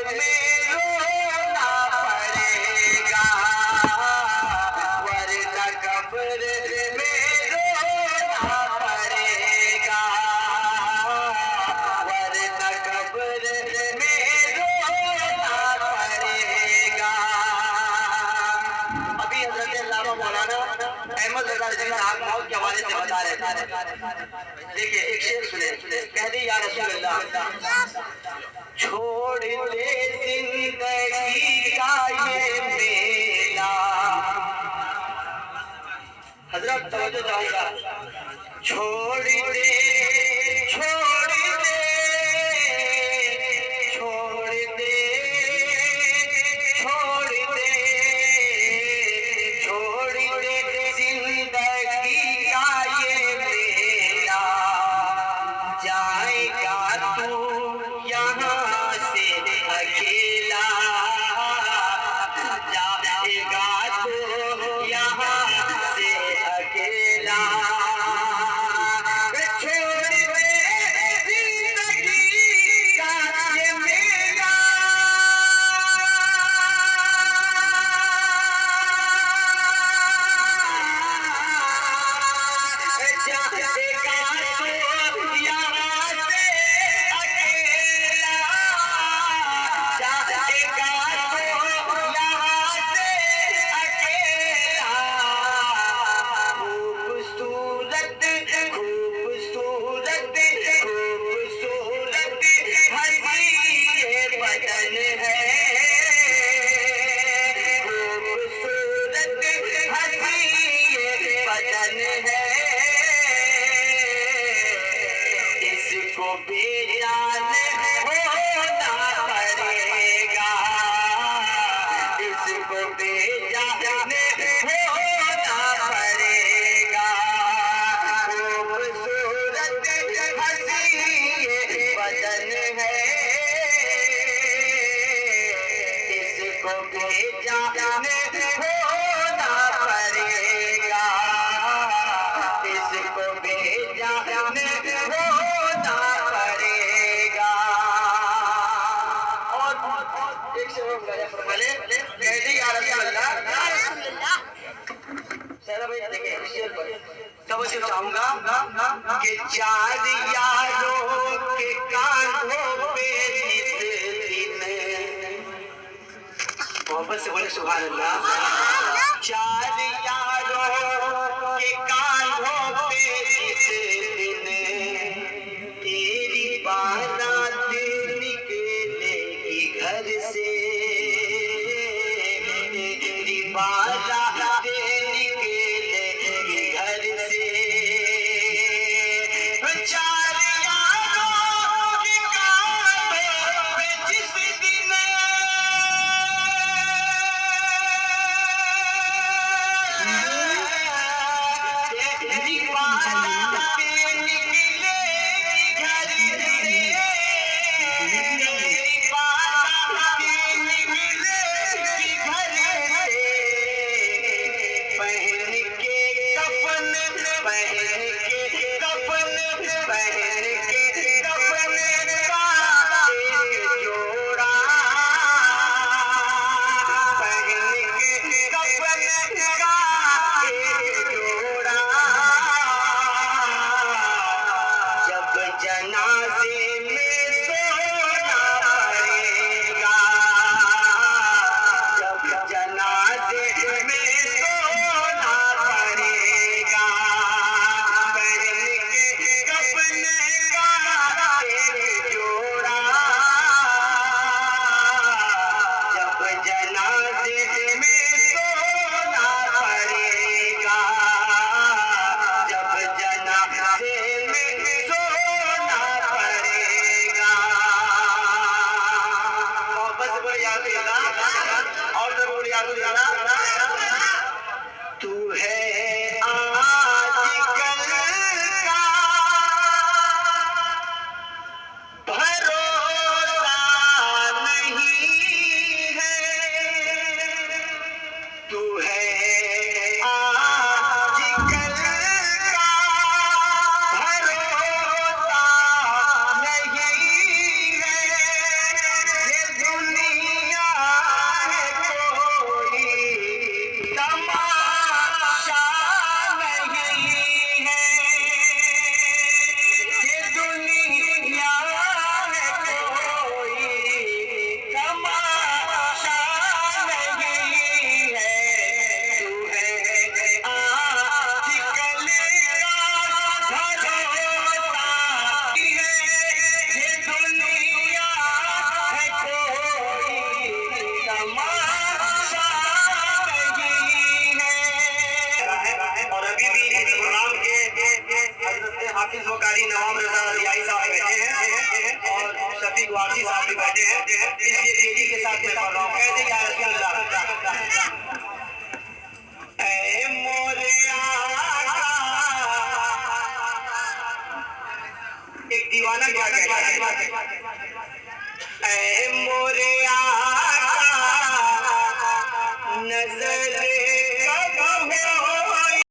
में रोना पड़ेगा, वरना कब्र में रोना पड़ेगा, वरना कब्र में रोना पड़ेगा। अभी हज़रत अल्लामा मौलाना अहमद रज़ा साहब मौत के हवाले से बता रहे थे। देखिए एक शेर सुने, कह दी या रसूल अल्लाह, छोड़ दे जिंदगी का ये मेला। हजरत तवज्जो चाहूंगा, छोड़ दे छोड़ दे छोड़ दे छोड़ दे छोड़ दे जिंदगी का ये मेला। जाएगा तू यहाँ से अकेला, जाएगा तू यहाँ से अकेला। छोड़ दे जिंदगी का ये मेला, जाएगा तू यहाँ से अकेला, जाएगा तू यहाँ से अकेला। खूबसूरत खूबसूरत खूबसूरत हंसी ये बदन है, खूबसूरत हंसी ये बदन है। इसको बेजान होना पड़ेगा, इसको बेजान होना पड़ेगा। खूबसूरत हंसी ये बदन है, इसको बेजान होना पड़ेगा, इसको बेजान होना पड़ेगा। और एक से पहले कह दी या रसूल अल्लाह, सहरा भाई देखिए शेर पर तवज्जो चाहूंगा कि चार यारों के कांधों पे जिस दिन, मोहब्बत से बोले सुभान अल्लाह। चार यारों के कांधों पे जिस दिन तेरी बारात निकलेगी घर से, तेरी बारात निकलेगी घर से। चार यारों के कांधों पे जिस दिन तेरी बारात निकलेगी घर से, तेरी बारात निकलेगी घर से। पहन के कफन पहन के कफन पहन के कफन का एक जोड़ा, पहन के कफन का एक जोड़ा। जब जनाजे में सोना पड़ेगा, जब जनाजे में सोना पड़ेगा, पहन के कफन कारी नवाब रजा रियाई साहब बैठे हैं और शफीक वारसी साहब भी बैठे हैं, इसलिए तेजी के साथ मैं पढ़ रहा हूँ। कह दे या रसूल अल्लाह, ऐ मोरे आका। एक दीवाना क्या कहता है, ऐ मोरे